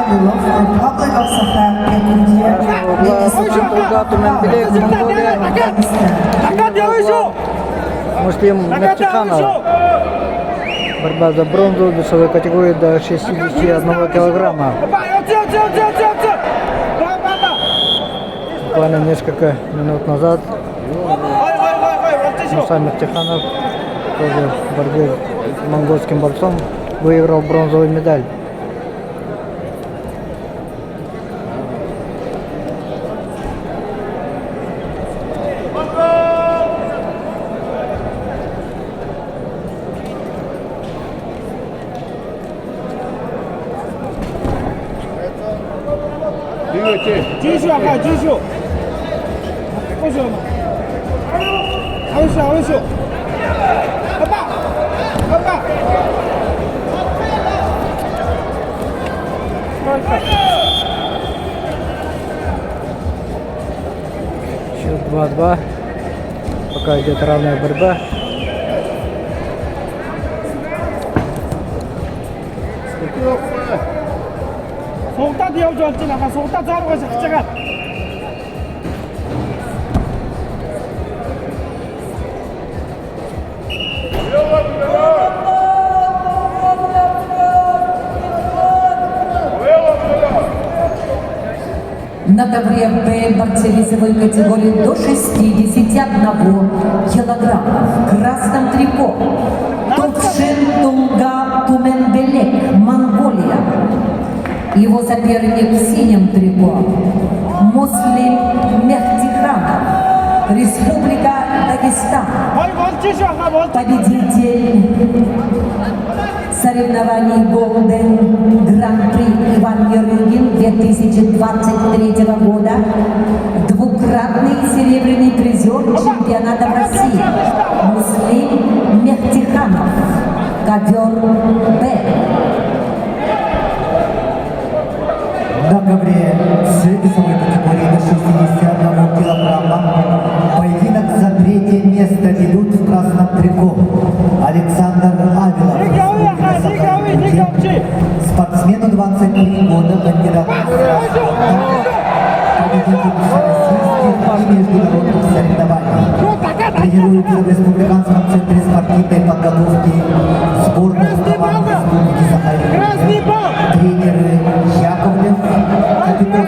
Avilov, Republic of Sakha, Муслим Мехтиханов. Борьба за бронзу в весовой категории до 61 килограмма. Буквально несколько минут назад Муса Мехтиханов тоже в борьбе с монгольским борцом выиграл бронзовую медаль. Счет 2-2. Пока идет равная борьба. Соғықтан деу жолчын аға, соғықтан жаруға шықчыған. На ковре Б борцы весовой категории до 61 килограмма в красном трико Тувшин Тулга Туменбелек, Монголия. Его соперник в синем трико Муслим Мехтиханов, Республика Дагестан. Победитель соревнований Golden Гран-при Иван Ярыгин 2023 года, двукратный серебряный призер чемпионата России Муслим Мехтиханов, ковер Б. На ковре с весовой категории до 61 килограмма поединок за третье место ведут в красном трико Александр Авилов, Республика Саха-Якутия, спортсмену 23 года, кандидат победитель всероссийских и международных соревнований. Тренируется в Республиканском центре спортивной подготовки сборной команды Республики Саха-Якутия. Тренеры Яковлев, Капитов.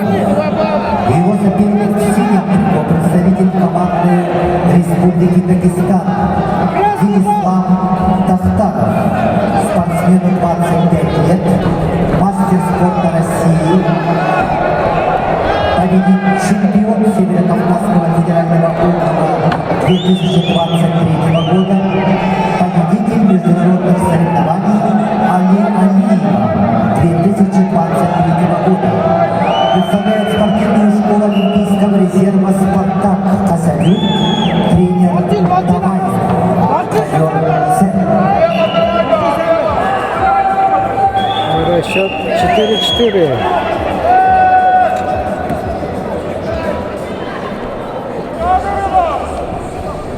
Его соперник в синем трико, представитель команды Республики Дагестан Денислав Тахтаров, спортсмену 25 лет, мастер спорта России, чемпион Северо-Кавказского федерального округа 2023 года, победитель международных соревнований Али Алиева 2023 года. Представляет спортивную школу Олимпийского резерва «Спартак» Асалют, тренер Давай. Счет 4-4.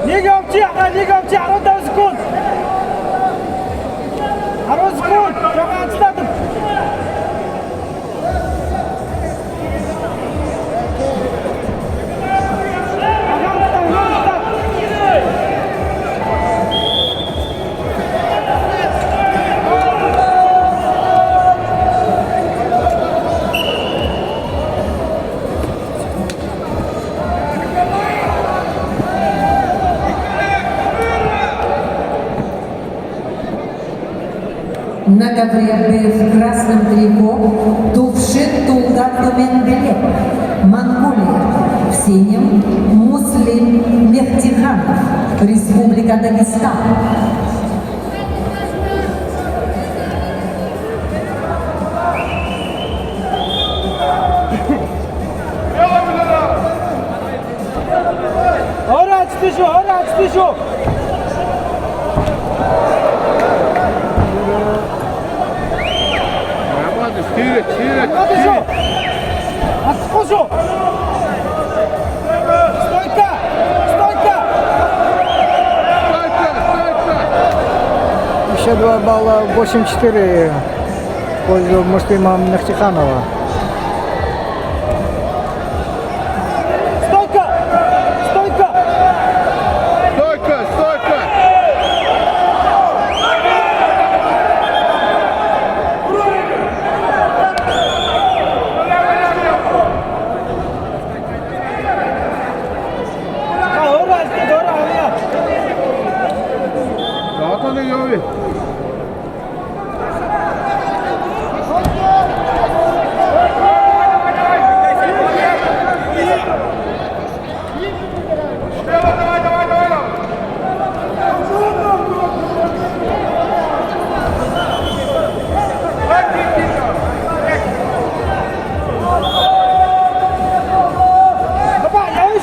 Liga of Arrow School. Arrow School. Jangan start. На ковре Б в красном трико Тувшин Тулга Туменбелек, Монголия. В синем Муслим Мехтиханов, Республика Дагестан. Ora açtı. Стирать. Отскочу! Стойка! Еще 2 балла, 8-4. пользу Муслима Мехтиханова. Стойка! Стойка! Стойка, стойка! Rahat olun Yovi.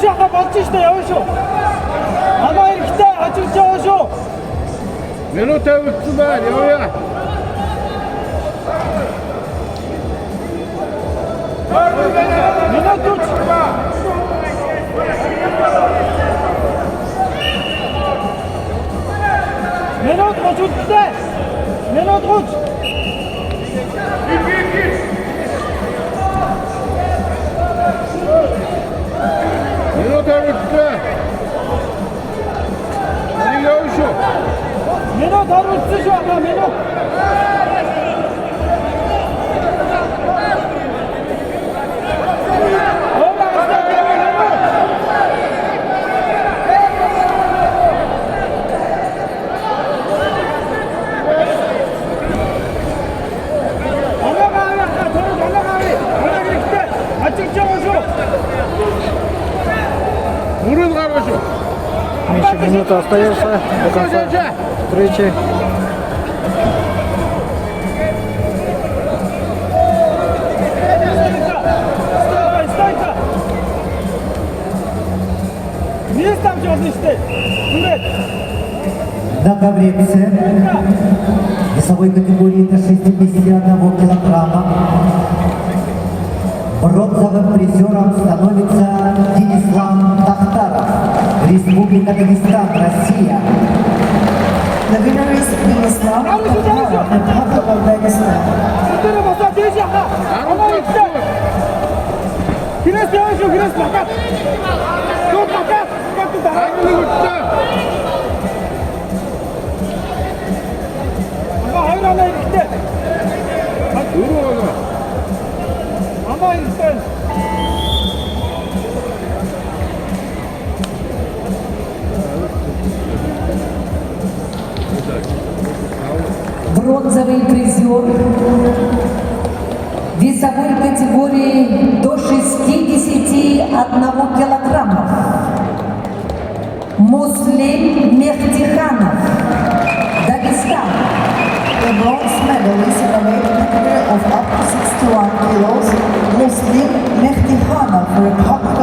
아까 멋지시다 여기서 아마 이렇게 아주 저어서 Minuta utsubar, Yovi. 민호 뚫 민호 뚫 민호 뚫 Minuta utsubar. Hadi Yovuşu. 민호 다루 쓰셔 아까 민호 Vurun kardeşim. Меньше минуты остается до конца встречи. На коврице весовой категории до 61 килограмма бронзовым призером становится Денислам Тахтаров, Республика Дагестан, Россия. The winner is Islam Tatar, Republic of Dagestan. Güneş yavaş ol, güneş bakat. Yok bakat. Bak tut daha. Hadi uçtu. Ama hayır ana gitti. Vur oğlum. Ama gitti. Бронзовый призер весовой категории до 61 килограммов. Муслим Мехтиханов, Дагестан. The bronze medalist in the weight category of up to 61 kilos, Muslim Mehdi Khanov, Republic